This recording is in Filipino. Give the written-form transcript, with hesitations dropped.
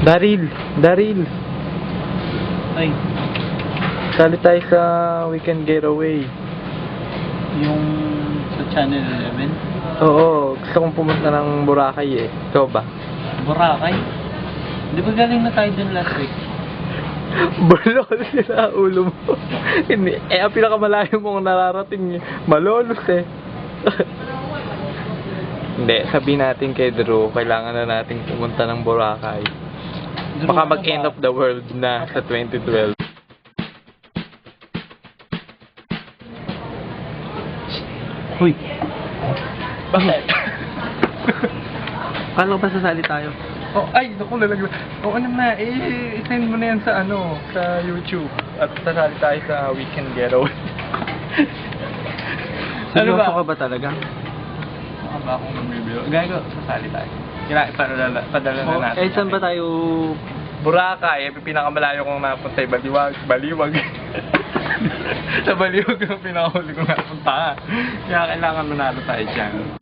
Daryl. Ay, Sali tayo sa weekend getaway. yung sa Channel 11. Oo, gusto kong pumunta ng Boracay eh. Ikaw ba? Boracay. Di ba galing na tayo dun last week? Malolos sila ulo mo. Hindi. Eh, ang pinakamalayo mong nararating malolos eh. Hindi, sabihin natin kay Drew, kailangan na nating pumunta ng Boracay. Baka mag-end of the world na sa 2012. Uy, Bakit? paano ba sasali tayo? Oh, ay, naku, lalagyan. Oo naman, i-send mo na yan sa sa YouTube. At sasali tayo sa weekend getaway. Seryoso ka ba talaga? Baka ba akong magbibiro? Gago, sasali tayo. Padala na natin. Eh, saan ba tayo? Boracay, pinakamalayo kong napunta ay Baliwag. Sa Baliwag ang pinakahuli kong napunta. Kaya kailangan manalo tayo dyan.